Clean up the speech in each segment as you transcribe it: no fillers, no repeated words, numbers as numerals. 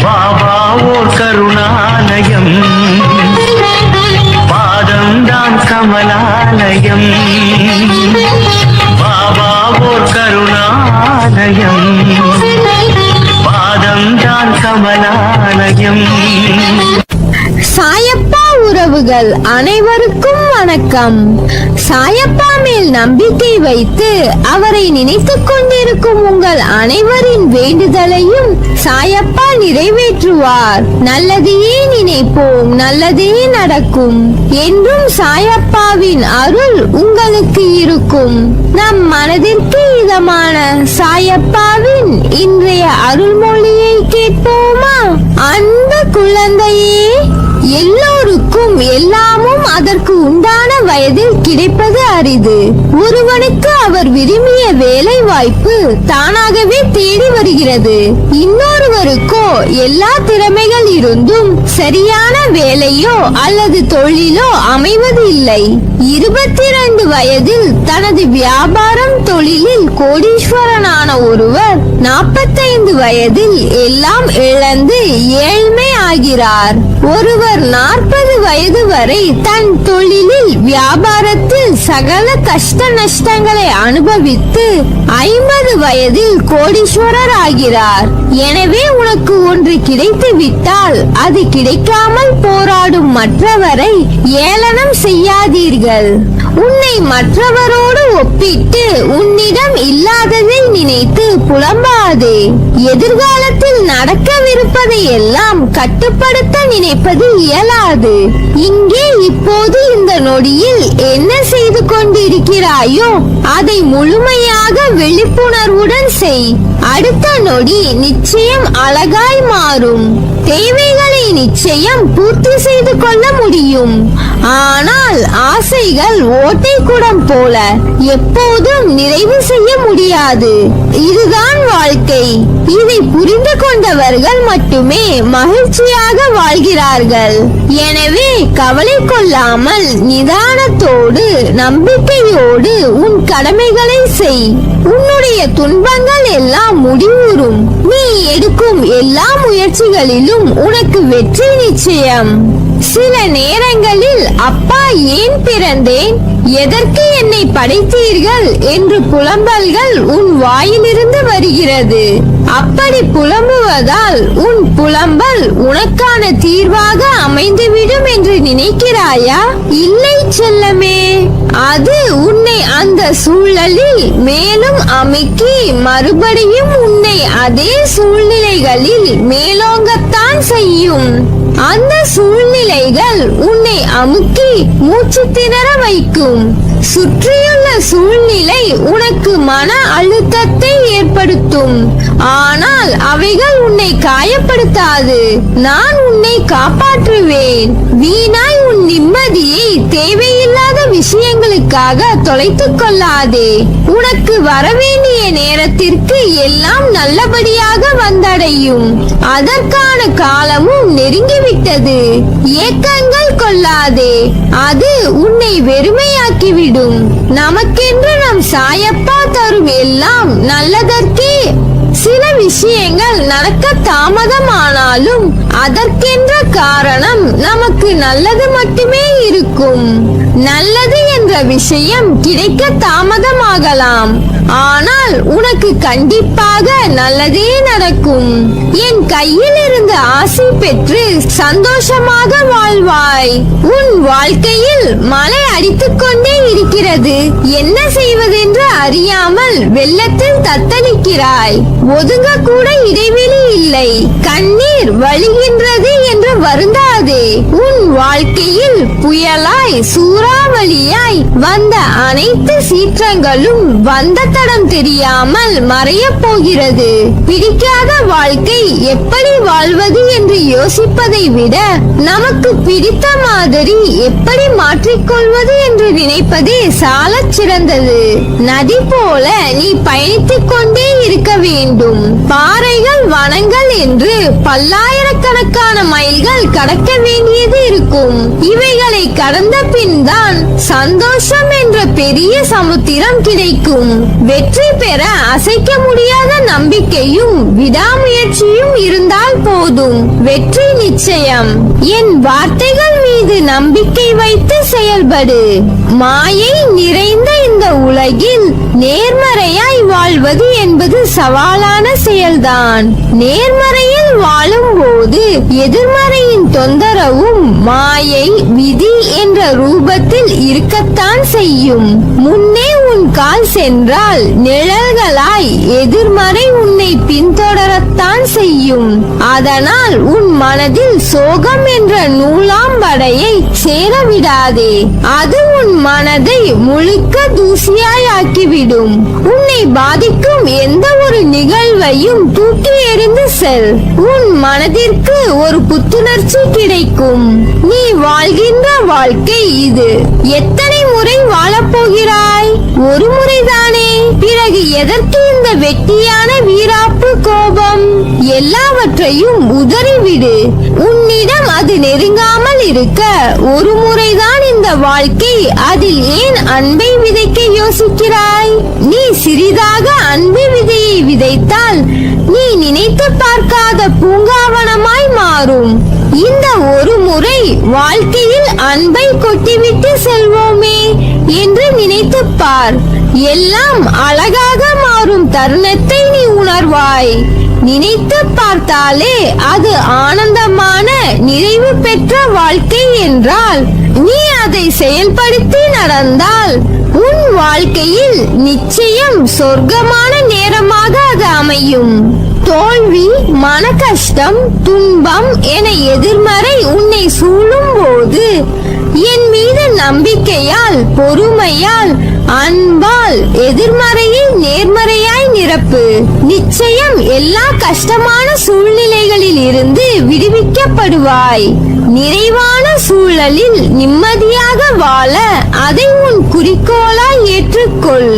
பாபா ஓர் கருணாலயம், பாதம்தான் கமலாலயம். பாபா ஓர் கருணாலயம், பாதம்தான் கமலாலயம். சாயப்பா உறவுகள் அனைவருக்கும் வணக்கம். சாயப்பா மேல் நம்பிக்கை வைத்து அவரை நினைத்துக் கொண்டிருக்கும் உங்கள் அனைவரின் வேண்டுதலையும் சாயப்பா நிறைவேற்றுவார். நல்லதையே நினைப்போம், நல்லதே நடக்கும் என்றும் சாயப்பாவின் அருள் உங்களுக்கு இருக்கும். நம் மனதிற்கு இதமான சாயப்பாவின் இன்றைய அருள்மொழியை கேட்போமா? அன்பு குழந்தையே, எல்லோருக்கும் எல்லாமும் அதற்கு உண்டான வயதில் கிடைப்பது அரிது. ஒருவனுக்கு அவர் விரும்பிய வேலை வாய்ப்பு தானாகவே தேடி வருகிறது. இன்னொருவருக்கோ எல்லா திறமைகள் இருந்தும் சரியான வேலையோ அல்லது தொழிலோ அமைவது இல்லை. 22 வயதில் தனது வியாபாரம் தொழிலில் கோடீஸ்வரனான ஒருவர் 45 வயதில் எல்லாம் இழந்து ஏழ்மை ஆகிறார். ஒருவர் 40 வயது வரை தன் தொழிலில் வியாபாரத்தில் சகல கஷ்ட நஷ்டங்களை அனுபவித்து 50 வயதில் கோடீஸ்வரர் ஆகிறார். எனவே உனக்கு ஒன்று கிடைத்து விட்டால் அது கிடைக்காமல் போராடும் மற்றவரை ஏளனம் செய்யாதீர்கள். உன்னை மற்றவரோடு ஒப்பிட்டு உன்னிடம் இல்லாததை நினைத்து புலம்பாதே. எதிர்காலத்தில் நடக்கவிருப்பதை எல்லாம் கட்டுப்படுத்த நினைப்பது இயலாது. இங்கே இப்போது இந்த நொடியில் என்ன செய்து கொண்டிருக்கிறாயோ அதை முழுமையாக விழிப்புணர்வுடன் செய். அடுத்த நொடி நிச்சயம் அழகாய் மாறும். தேவைகளை நிச்சயம் பூர்த்தி செய்து கொள்ள முடியும். ஆனால் ஆசைகள் ஓட்டை குடம் போல எப்போதும் நிறைவு செய்ய முடியாது. இதுதான் வாழ்க்கை. இதை புரிந்து கொண்டவர்கள் மட்டுமே மகிழ்ச்சியாக வாழ்கிறார்கள். எனவே கவலை கொள்ளாமல் நிதானத்தோடு நம்பிக்கையோடு உன் கடமைகளை செய். உன்னுடைய துன்பங்கள் எல்லாம் முடிவுறும். நீ எடுக்கும் எல்லா முயற்சிகளிலும் உனக்கு வெற்றி நிச்சயம். சில நேரங்களில் அப்பா ஏன் பிறந்தேன், எதற்கு என்னை படைத்தீர்கள் என்று புலம்பல்கள் உன் வாயிலிருந்து வருகிறது. அப்படி புலம்புவதால் உன் புலம்பல் உனக்கான தீர்வாக அமைந்துவிடும் என்று நினைக்கிறாயா? இல்லை செல்லமே, அது உன்னை அந்த சூழலில் மேலும் அமுக்கி மறுபடியும் உன்னை அதே சூழ்நிலைகளில் மேலோங்கத்தான் செய்யும். அந்த சூழ்நிலைகள் உன்னை அமுக்கி மூச்சு திணற வைக்கும். சுற்றியுள்ள சூழ்நிலை உனக்கு மன அழுத்தத்தை ஏற்படுத்தும். ஆனால் அவைகள் உன்னை காயப்படுத்தாது. நான் உன்னை காப்பாற்றுவேன். வீணாய் உன் நிம்மதியை தேவையில்லாத விஷயங்களுக்காக தொலைத்துக் கொள்ளாதே. உனக்கு வரவேண்டிய நேரத்திற்கு எல்லாம் நல்லபடியாக வந்தடையும். அதற்கான காலமும் நெருங்கிவிட்டது. ஏக்கங்கள் கொள்ளாதே, அது உன்னை வெறுமையாக்கிவிடும். நமக்கென்று நம் சாயப்பா தரும் எல்லாம் நல்லதற்கே. சில விஷயங்கள் நடக்க தாமதமானாலும் அதற்கென்ற காரணம் நமக்கு நல்லது மட்டுமே இருக்கும். நல்லது என்ற விஷயம் கிடைக்க தாமதமாகலாம், ஆனால் உனக்கு கண்டிப்பாக நல்லதே நடக்கும். என் கையில் இருந்து ஆசை பெற்று சந்தோஷமாக வாழ்வாய். உன் வாழ்க்கையில் மழை அடித்துக் கொண்டே இருக்கிறது. என்ன செய்வதென்று அறியாமல் வெள்ளத்தில் தத்தளிக்கிறாய். ஒதுங்க கூட இடைவெளி இல்லை. கண்ணீர் வழிகின்றது என்று வருந்தாதே. உன் வாழ்க்கையில் புயலாய் சூறாவளியாய் வந்த அனைத்து சீற்றங்களும் வந்த தடம் தெரியாமல் மறைய போகிறது. பிடிக்காத வாழ்க்கை எப்படி வாழ்வது என்று யோசிப்பதை விட நமக்கு பிடித்த மாதிரி எப்படி மாற்றிக்கொள்வது என்று நினைப்பதே சாலச் சிறந்தது. நதி போல நீ பயணித்துக் கொண்டே இருக்க வேண்டும். பாறைகள் வனங்கள் என்று பல்லாயிரக்கணக்கான மைல்கள் கடக்க வேண்டியது இருக்கும். இவைகளை கடந்த பின் தான் சந்தோஷம் என்ற பெரிய சமுத்திரம் கிடைக்கும். வெற்றி பெற அசைக்க முடியாத நம்பிக்கையும் விடாமுயற்சியும் இருந்தால் போதும். வெற்றி நிச்சயம். என் வார்த்தைகள் மீது நம்பிக்கை வைத்து செயல்படு. மாயை நிறைந்த இந்த உலகில் நேர்மறையாய் வாழ்வது என்பது சவாலான செயல்தான். நேர்மறையில் வாழும் போது எதிர்மறையின் தொந்தரவும் மாயை விதி என்ற ரூபத்தில் இருக்கத்தான் செய்யும். முன்னே உன் கால் சென்றால் நிழல்களாய் எதிர்மறை உன்னை பின்தொடரத்தான் செய்யும். அதனால் உன் மனதில் சோகம் என்ற நூலாம்படையை சேரவிடாதே. அது உன் மனதை முழுக்க தூசியாய் ஆக்கிவிடும். உன்னை பாதிக்கும் எந்த ஒரு நிகழ்வையும் தூக்கி எறிந்து செல். உன் மனதிற்கு ஒரு புத்துணர்ச்சி கிடைக்கும். நீ வாழ்கின்ற வாழ்க்கை இது. எத்தனை முறை வாழப்போகிறாய்? ஒரு முறைதானே. பிறகு எதற்கு இந்த வெட்டியான வீராப்பு கோபம்? எல்லாவற்றையும் உதறிவிடு. உன்னிடம் அது நெருங்காமல் இருக்க ஒரு முறைதான் இந்த வாழ்க்கை. அதில் ஏன் அன்பை விதைக்க யோசிக்கிறாய்? நீ சிறிதாக அன்பு விதையை விதைத்தால் நீ நினைத்து பார்க்காத பூங்காவனமாய் மாறும். இந்த ஒரு முறை வாழ்க்கையில் அன்பை கொட்டிவிட்டு செல்வோமே என்று நினைத்து பார். எல்லாம் அழகாக மாறும் தருணத்தை நீ உணர்வாய். நினைத்து பார்த்தாலே அது ஆனந்தமான நிறைவு பெற்ற வாழ்க்கை என்றால் நீ அதை செயல்படுத்தி நடந்தால் உன் வாழ்க்கையில் நிச்சயம் சொர்க்கமான நேரமாக அது அமையும். தோல்வி, மன கஷ்டம், துன்பம் என எதிர்மறை உன்னை சூழும் போது என் மீது நம்பிக்கையால், பொறுமையால், அன்பால் எதிர்மறையை நேர்மறையாய் நிரப்பு. நிச்சயம் எல்லா கஷ்டமான சூழ்நிலைகளில் இருந்து விடுவிக்கப்படுவாய். நிறைவான சூழலில் நிம்மதியாக வாழ அதை உன் குறிக்கோளாய் ஏற்றுக்கொள்.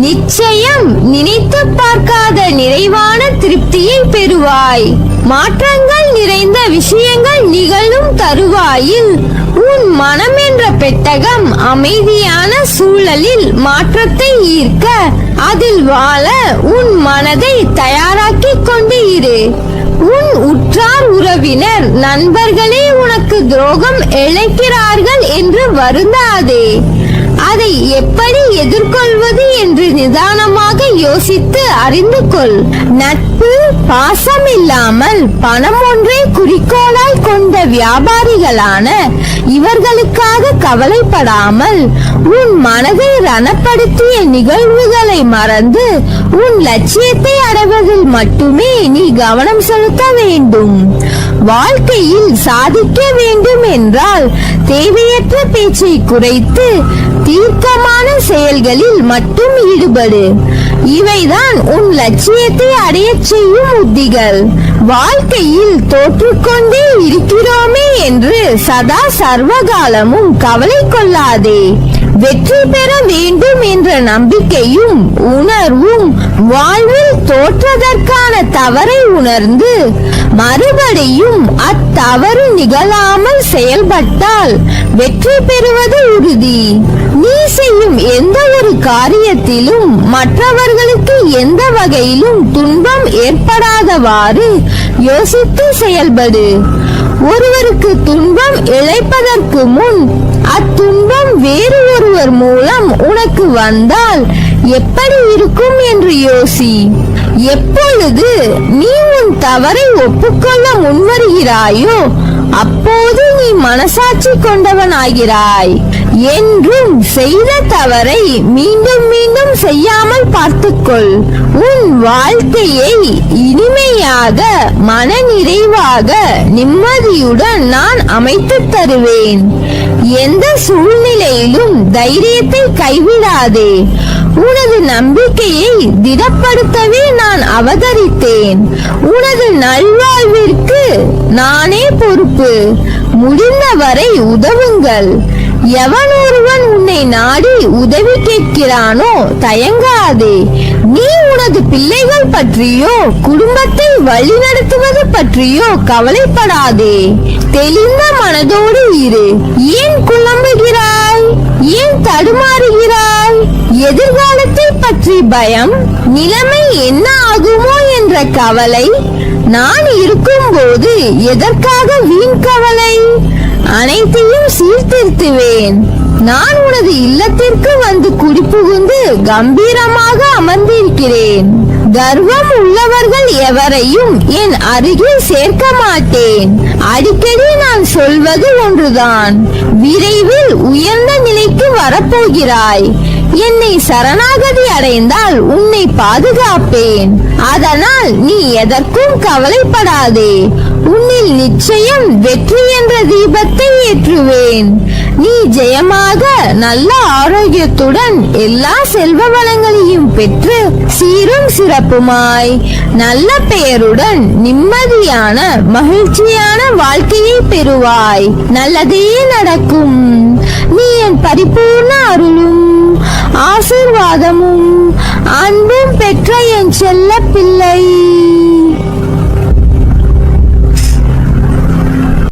நிச்சயம் நினைத்து பார்க்காத நிறைவான திருப்தியை பெறுவாய். மாற்றங்கள் நிறைந்த விஷயங்கள் நிகழும் தருவாயில் உன் மனம் என்ற பெட்டகம் அமைதியான சூழலில் மாற்றத்தை ஈர்க்க, அதில் வாழ உன் மனதை தயாராக்கிக் கொண்டு இரு. உன் உற்றார் உறவினர் நண்பர்களே உனக்கு துரோகம் இழைக்கிறார்கள் என்று வருந்தாதே. அதை எப்படி எதிர்கொள்வது என்று நிதானமாக யோசித்து அறிந்து கொள். நட்பு, பாசம் இல்லாமல் பணம் ஒன்றே குறிக்கோளாய் கொண்ட வியாபாரிகளான இவர்களுக்காக கவலைப்படாமல் உன் மனதை ரணப்படுத்திய நிகழ்வுகளை மறந்து உன் லட்சியத்தை அடைவதில் மட்டுமே நீ கவனம் செலுத்த வேண்டும். வாழ்க்கையில் சாதிக்க வேண்டும் என்றால் தேவையற்ற பேச்சை குறைத்து தீர்க்கமான செயல்களில் மட்டும் ஈடுபடு. இவைதான் உன் லட்சியத்தை அடையச் செய்யும் உத்திகள். வாழ்க்கையில் தோற்றுக்கொண்டே இருக்கிறோமே என்று சதா சர்வகாலமும் கவலை கொள்ளாதே. வெற்றி பெற வேண்டும் என்ற நம்பிக்கையும் உணர்வும் வாழ்வில் தோற்றதற்கான தவறை உணர்ந்து மறுபடியும் அத்தவறு நிகழாமல் செயல்பட்டால் வெற்றி பெறுவது உறுதி. நீ செய்யும் எந்த ஒரு காரியத்திலும் மற்றவர்களுக்கு எந்த வகையிலும் துன்பம் ஏற்படாதவாறு யோசித்து செயல்படு. ஒருவருக்கு துன்பம் இழைப்பதற்கு முன் அத்துன்பம் வேறு ஒருவர் மூலம் உனக்கு வந்தால் எப்படி இருக்கும் என்று யோசி. எப்பொழுது நீ உன் தவறை ஒப்புக்கொள்ள முன்வருகிறாயோ அப்போது நீ மனசாட்சி கொண்டவனாகிறாய். என்றும் செய்த தவறை மீண்டும் மீண்டும் செய்யாமல் பார்த்துக்கொள். உன் வாழ்க்கையை இனிமையாக, மன நிறைவாக, நிம்மதியுடன் நான் அமைத்து தருவேன். எந்த சூழ்நிலையிலும் தைரியத்தை கைவிடாதே. உனது நம்பிக்கையை திடப்படுத்தவே நான் அவதரித்தேன். உனது நல்வாழ்விற்கு நானே பொறுப்பு. முடிந்தவரை உதவுங்கள். எவன் ஒருவன் உன்னை நாடி உதவி கேட்கிறானோ தயங்காதே. நீ உனது பிள்ளைகள் பற்றியோ குடும்பத்தை வழிநடத்துவது பற்றியோ கவலைப்படாதே. தெளிந்த மனதோடு இரு. ஏன் குழம்புகிறாய்? ஏன் தடுமாறுகிறாய்? எதிர்காலத்தை பற்றி பயம், நிலைமை என்ன ஆகுமோ என்ற கவலை, நான் இருக்கும்போது எதற்காக வீண் கவலை? அனைத்தையும் சீர்திருத்துவேன். நான் உனது இல்லத்திற்கு வந்து குடிபுகுந்து கம்பீரமாக அமர்ந்திருக்கிறேன். கர்வம் உள்ளவர்கள் எவரையும் என் அருகில் சேர்க்க மாட்டேன். அடிக்கடி நான் சொல்வது ஒன்றுதான், விரைவில் உயர்ந்த நிலைக்கு வரப்போகிறாய். என்னை சரணாகதி அடைந்தால் உன்னை பாதுகாப்பேன். அதனால் நீ எதற்கும் கவலைப்படாதே. உன்னில் நிச்சயம் வெற்றி என்ற தீபத்தை ஏற்றுவேன். நீ ஜெயமாக நல்ல ஆரோக்கியத்துடன் எல்லா செல்வ வளங்களையும் பெற்று சீரும் சிறப்புமாய் நல்ல பெயருடன் நிம்மதியான மகிழ்ச்சியான வாழ்க்கையை பெறுவாய். நல்லதே நடக்கும். நீ என் பரிபூர்ண அருளும் ஆசீர்வாதமும் அன்பும் பெற்ற என் செல்ல பிள்ளை.